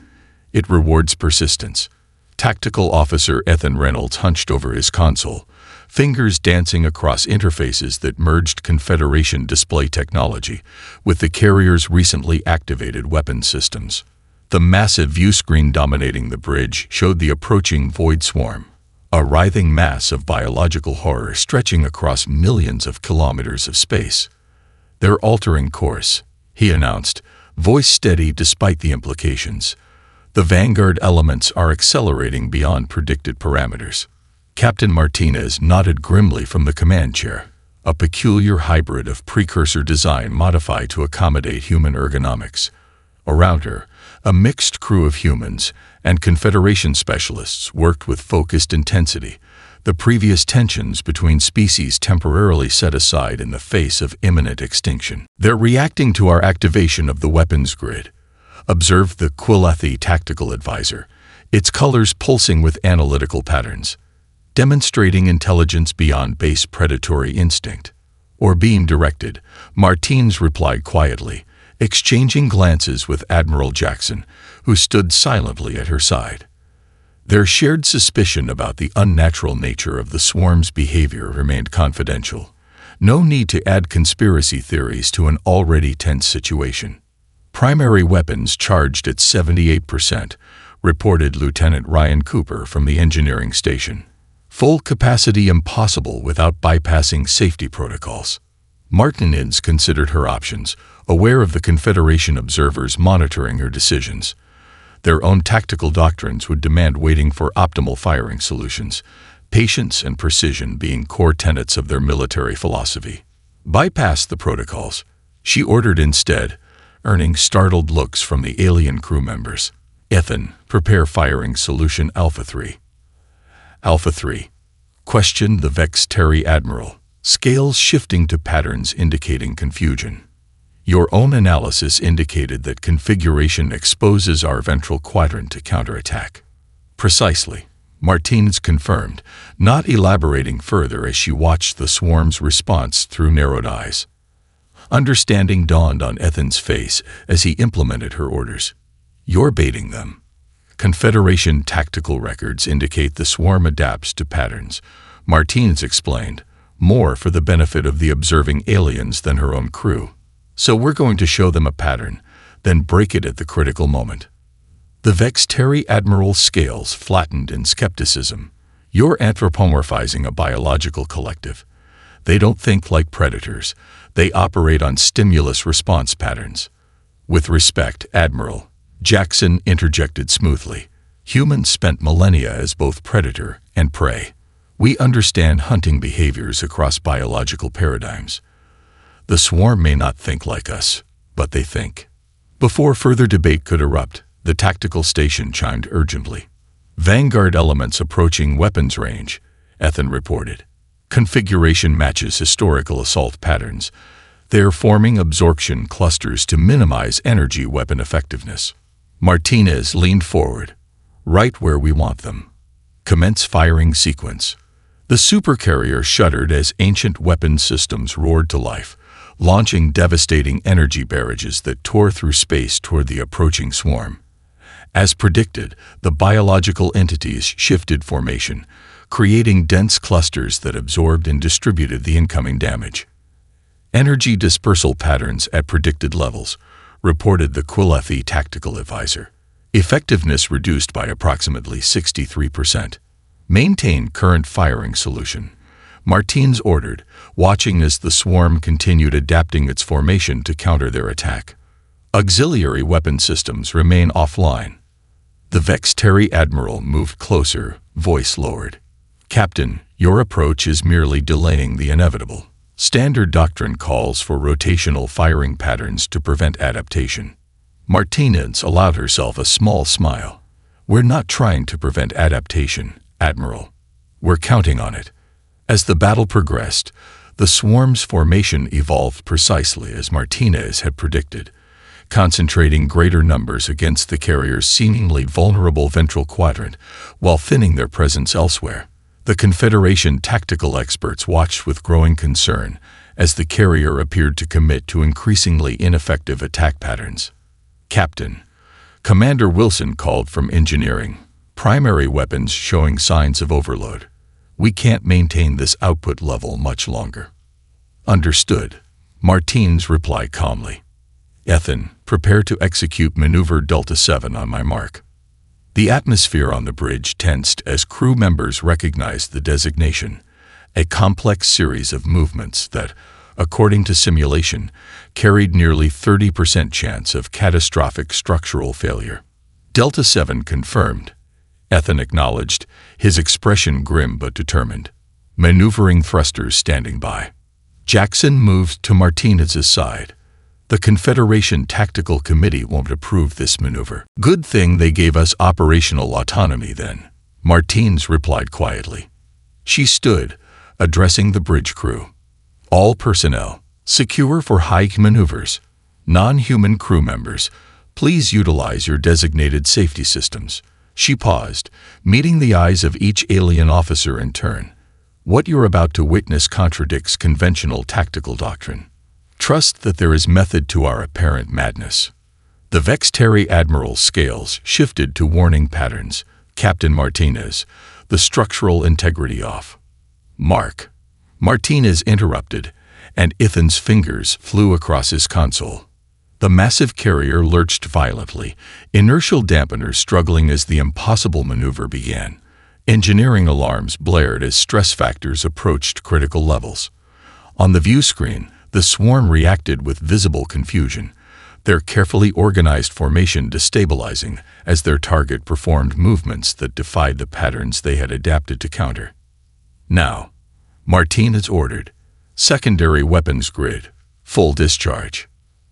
It rewards persistence." Tactical Officer Ethan Reynolds hunched over his console, fingers dancing across interfaces that merged Confederation display technology with the carrier's recently activated weapon systems. The massive viewscreen dominating the bridge showed the approaching void swarm, a writhing mass of biological horror stretching across millions of kilometers of space. "They're altering course," he announced, voice steady despite the implications. The vanguard elements are accelerating beyond predicted parameters. Captain Martinez nodded grimly from the command chair, a peculiar hybrid of precursor design modified to accommodate human ergonomics. Around her, a mixed crew of humans and Confederation specialists worked with focused intensity, the previous tensions between species temporarily set aside in the face of imminent extinction. "They're reacting to our activation of the weapons grid," observed the Quilethi tactical advisor, its colors pulsing with analytical patterns, demonstrating intelligence beyond base predatory instinct. "Or being directed," Martins replied quietly, exchanging glances with Admiral Jackson, who stood silently at her side. Their shared suspicion about the unnatural nature of the swarm's behavior remained confidential. No need to add conspiracy theories to an already tense situation. "Primary weapons charged at 78%, reported Lieutenant Ryan Cooper from the engineering station. "Full capacity impossible without bypassing safety protocols." Martinez considered her options, aware of the Confederation observers monitoring her decisions. Their own tactical doctrines would demand waiting for optimal firing solutions, patience and precision being core tenets of their military philosophy. "Bypass the protocols," she ordered instead, earning startled looks from the alien crew members. "Ethan, prepare firing solution Alpha 3. "Alpha 3. Questioned the Vex-Terry Admiral, scales shifting to patterns indicating confusion. "Your own analysis indicated that configuration exposes our ventral quadrant to counterattack." "Precisely," Martinez confirmed, not elaborating further as she watched the swarm's response through narrowed eyes. Understanding dawned on Ethan's face as he implemented her orders. "You're baiting them." Confederation tactical records indicate the swarm adapts to patterns, Martinez explained, more for the benefit of the observing aliens than her own crew. "So we're going to show them a pattern, then break it at the critical moment." The Vex-Terry Admiral's scales flattened in skepticism. "You're anthropomorphizing a biological collective. They don't think like predators. They operate on stimulus response patterns." "With respect, Admiral," Jackson interjected smoothly, "humans spent millennia as both predator and prey. We understand hunting behaviors across biological paradigms. The swarm may not think like us, but they think." Before further debate could erupt, the tactical station chimed urgently. "Vanguard elements approaching weapons range," Ethan reported. "Configuration matches historical assault patterns. They're forming absorption clusters to minimize energy weapon effectiveness." Martinez leaned forward. "Right where we want them. Commence firing sequence." The Supercarrier shuddered as ancient weapon systems roared to life, launching devastating energy barrages that tore through space toward the approaching swarm. As predicted, the biological entities shifted formation, creating dense clusters that absorbed and distributed the incoming damage. "Energy dispersal patterns at predicted levels," reported the Quilethi tactical advisor. "Effectiveness reduced by approximately 63%. Maintain current firing solution," Martins ordered, watching as the swarm continued adapting its formation to counter their attack. "Auxiliary weapon systems remain offline." The Vex-Terry Admiral moved closer, voice lowered. "Captain, your approach is merely delaying the inevitable. Standard doctrine calls for rotational firing patterns to prevent adaptation." Martinez allowed herself a small smile. "We're not trying to prevent adaptation, Admiral. We're counting on it." As the battle progressed, the swarm's formation evolved precisely as Martinez had predicted, concentrating greater numbers against the carrier's seemingly vulnerable ventral quadrant while thinning their presence elsewhere. The Confederation tactical experts watched with growing concern as the carrier appeared to commit to increasingly ineffective attack patterns. "Captain," Commander Wilson called from engineering, "primary weapons showing signs of overload. We can't maintain this output level much longer." "Understood," Martins replied calmly. "Ethan, prepare to execute Maneuver Delta 7 on my mark." The atmosphere on the bridge tensed as crew members recognized the designation, a complex series of movements that, according to simulation, carried nearly 30% chance of catastrophic structural failure. Delta 7 confirmed. Ethan acknowledged, his expression grim but determined. Maneuvering thrusters standing by. Jackson moved to Martinez's side. The Confederation Tactical Committee won't approve this maneuver. Good thing they gave us operational autonomy then, Martinez replied quietly. She stood, addressing the bridge crew. All personnel, secure for high maneuvers. Non-human crew members, please utilize your designated safety systems. She paused, meeting the eyes of each alien officer in turn. What you're about to witness contradicts conventional tactical doctrine. Trust that there is method to our apparent madness. The Vextari Admiral's scales shifted to warning patterns. Captain Martinez, the structural integrity off. Mark. Martinez interrupted, and Ethan's fingers flew across his console. The massive carrier lurched violently, inertial dampeners struggling as the impossible maneuver began. Engineering alarms blared as stress factors approached critical levels. On the view screen, the swarm reacted with visible confusion, their carefully organized formation destabilizing as their target performed movements that defied the patterns they had adapted to counter. Now, Martinez ordered, secondary weapons grid, full discharge.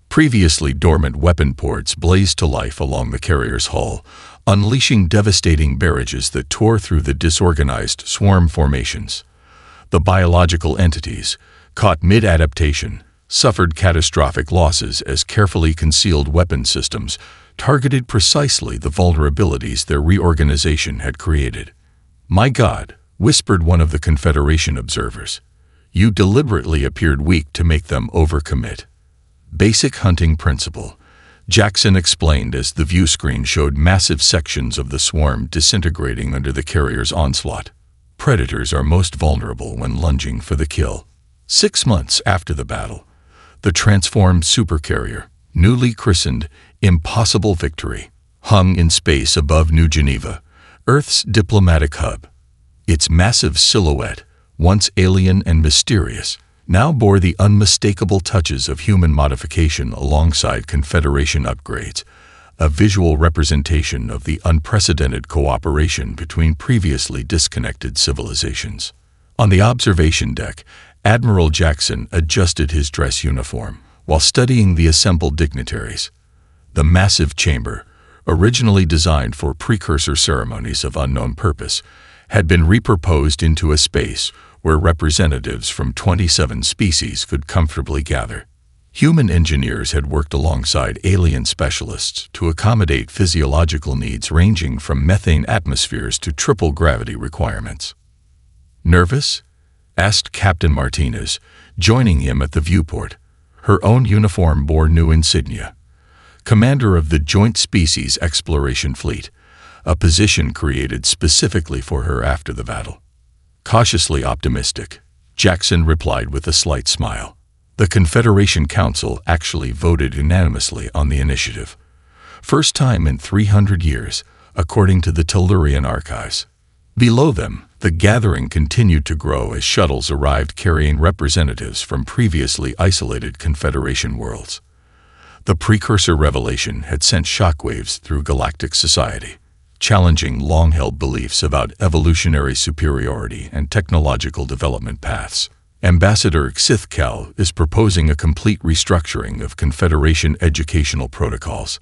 Previously dormant weapon ports blazed to life along the carrier's hull, unleashing devastating barrages that tore through the disorganized swarm formations. The biological entities, caught mid-adaptation, suffered catastrophic losses as carefully concealed weapon systems targeted precisely the vulnerabilities their reorganization had created. "My God," whispered one of the Confederation observers. "You deliberately appeared weak to make them overcommit." Basic hunting principle, Jackson explained as the view screen showed massive sections of the swarm disintegrating under the carrier's onslaught. Predators are most vulnerable when lunging for the kill. 6 months after the battle, the transformed Supercarrier, newly christened Impossible Victory, hung in space above New Geneva, Earth's diplomatic hub. Its massive silhouette, once alien and mysterious, now bore the unmistakable touches of human modification alongside Confederation upgrades, a visual representation of the unprecedented cooperation between previously disconnected civilizations. On the observation deck, Admiral Jackson adjusted his dress uniform while studying the assembled dignitaries. The massive chamber, originally designed for precursor ceremonies of unknown purpose, had been repurposed into a space where representatives from 27 species could comfortably gather. Human engineers had worked alongside alien specialists to accommodate physiological needs ranging from methane atmospheres to triple gravity requirements. "Nervous?" asked Captain Martinez, joining him at the viewport. Her own uniform bore new insignia. Commander of the Joint Species Exploration Fleet, a position created specifically for her after the battle. Cautiously optimistic, Jackson replied with a slight smile. The Confederation Council actually voted unanimously on the initiative. First time in 300 years, according to the Tellurian archives. Below them, the gathering continued to grow as shuttles arrived carrying representatives from previously isolated Confederation worlds. The precursor revelation had sent shockwaves through galactic society, challenging long-held beliefs about evolutionary superiority and technological development paths. Ambassador Xithcal is proposing a complete restructuring of Confederation educational protocols.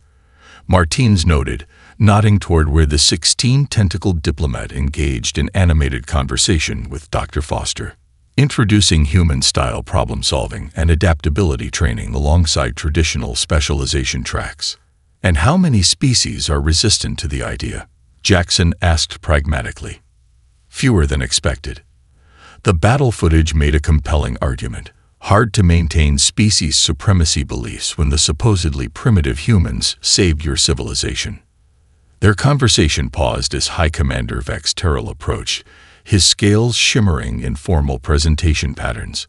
Martinez noted, nodding toward where the 16-tentacled diplomat engaged in animated conversation with Dr. Foster. Introducing human-style problem-solving and adaptability training alongside traditional specialization tracks. "And how many species are resistant to the idea?" Jackson asked pragmatically. "Fewer than expected." The battle footage made a compelling argument. Hard to maintain species supremacy beliefs when the supposedly primitive humans saved your civilization. Their conversation paused as High Commander Vex Terrell approached, his scales shimmering in formal presentation patterns.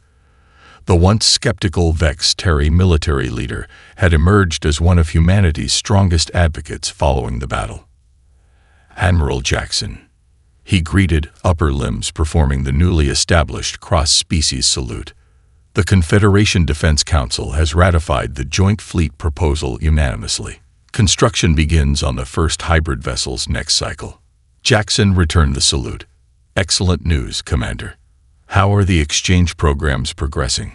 The once skeptical Vex Terry military leader had emerged as one of humanity's strongest advocates following the battle. "Admiral Jackson," he greeted, upper limbs performing the newly established cross-species salute. "The Confederation Defense Council has ratified the Joint Fleet proposal unanimously." Construction begins on the first hybrid vessel's next cycle. Jackson returned the salute. Excellent news, Commander. How are the exchange programs progressing?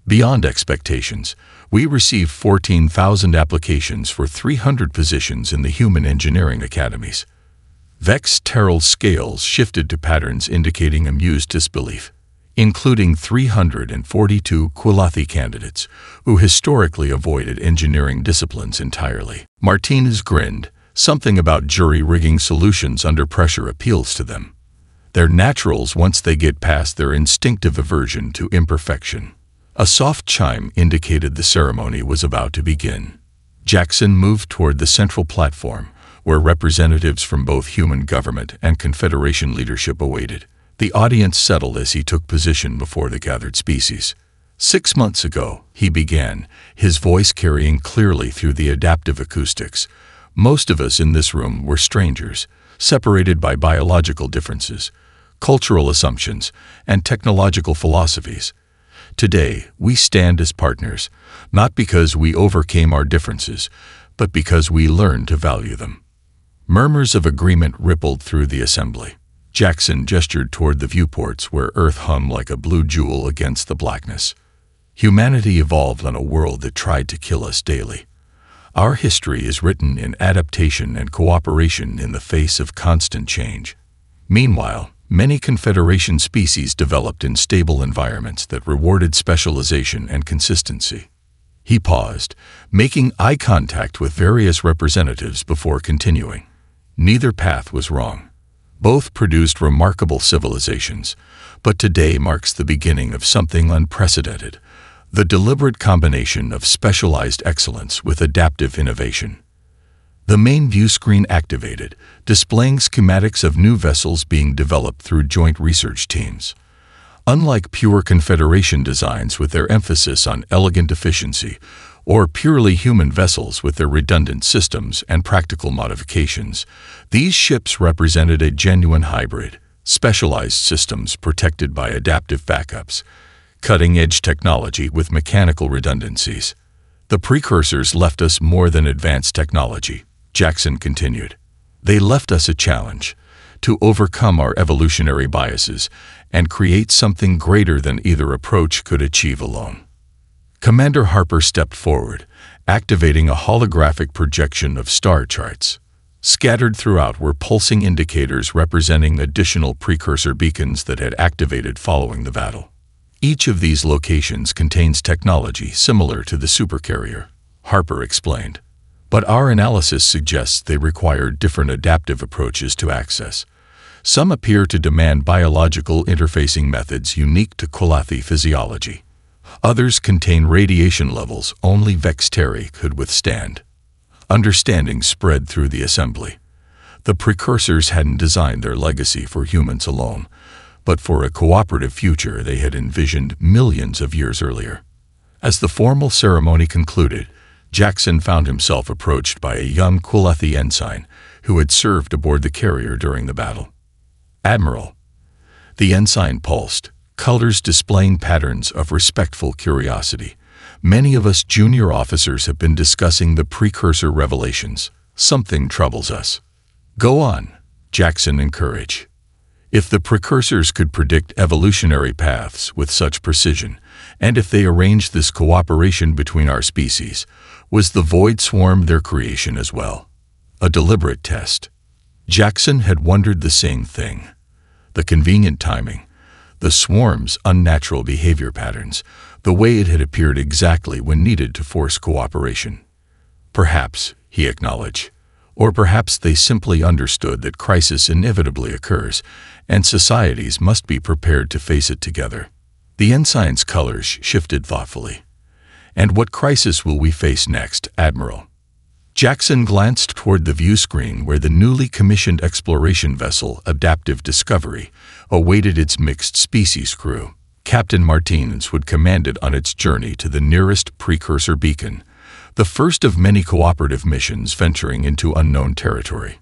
Beyond expectations, we received 14,000 applications for 300 positions in the human engineering academies. Vex Terrell scales shifted to patterns indicating amused disbelief, including 342 Qualathi candidates who historically avoided engineering disciplines entirely. Martinez grinned. Something about jury-rigging solutions under pressure appeals to them. They're naturals once they get past their instinctive aversion to imperfection. A soft chime indicated the ceremony was about to begin. Jackson moved toward the central platform, where representatives from both human government and Confederation leadership awaited. The audience settled as he took position before the gathered species. 6 months ago, he began, his voice carrying clearly through the adaptive acoustics. Most of us in this room were strangers, separated by biological differences, cultural assumptions, and technological philosophies. Today, we stand as partners, not because we overcame our differences, but because we learned to value them. Murmurs of agreement rippled through the assembly. Jackson gestured toward the viewports where Earth hung like a blue jewel against the blackness. Humanity evolved on a world that tried to kill us daily. Our history is written in adaptation and cooperation in the face of constant change. Meanwhile, many Confederation species developed in stable environments that rewarded specialization and consistency. He paused, making eye contact with various representatives before continuing. Neither path was wrong. Both produced remarkable civilizations, but today marks the beginning of something unprecedented. The deliberate combination of specialized excellence with adaptive innovation. The main view screen activated, displaying schematics of new vessels being developed through joint research teams. Unlike pure Confederation designs with their emphasis on elegant efficiency, or purely human vessels with their redundant systems and practical modifications, these ships represented a genuine hybrid, specialized systems protected by adaptive backups. Cutting-edge technology with mechanical redundancies. The precursors left us more than advanced technology, Jackson continued. They left us a challenge, to overcome our evolutionary biases and create something greater than either approach could achieve alone. Commander Harper stepped forward, activating a holographic projection of star charts. Scattered throughout were pulsing indicators representing additional precursor beacons that had activated following the battle. Each of these locations contains technology similar to the Supercarrier, Harper explained. But our analysis suggests they require different adaptive approaches to access. Some appear to demand biological interfacing methods unique to Qualathi physiology. Others contain radiation levels only Vex Terry could withstand. Understanding spread through the assembly. The precursors hadn't designed their legacy for humans alone, but for a cooperative future they had envisioned millions of years earlier. As the formal ceremony concluded, Jackson found himself approached by a young Qualathi ensign who had served aboard the carrier during the battle. Admiral. The ensign pulsed, colors displaying patterns of respectful curiosity. Many of us junior officers have been discussing the precursor revelations. Something troubles us. Go on, Jackson encouraged. If the precursors could predict evolutionary paths with such precision, and if they arranged this cooperation between our species, was the Void Swarm their creation as well? A deliberate test. Jackson had wondered the same thing. The convenient timing, the swarm's unnatural behavior patterns, the way it had appeared exactly when needed to force cooperation. Perhaps, he acknowledged, or perhaps they simply understood that crisis inevitably occurs, and societies must be prepared to face it together. The ensign's colors shifted thoughtfully. And what crisis will we face next, Admiral? Jackson glanced toward the view screen where the newly commissioned exploration vessel Adaptive Discovery awaited its mixed species crew. Captain Martinez would command it on its journey to the nearest precursor beacon, the first of many cooperative missions venturing into unknown territory.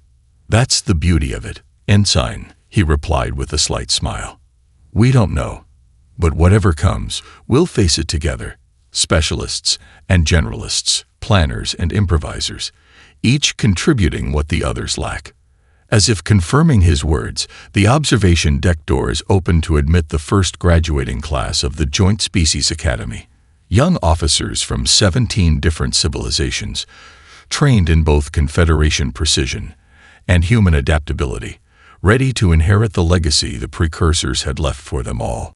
That's the beauty of it, Ensign, he replied with a slight smile. We don't know, but whatever comes, we'll face it together. Specialists and generalists, planners and improvisers, each contributing what the others lack. As if confirming his words, the observation deck doors opened to admit the first graduating class of the Joint Species Academy. Young officers from 17 different civilizations, trained in both Confederation precision and human adaptability, ready to inherit the legacy the precursors had left for them all.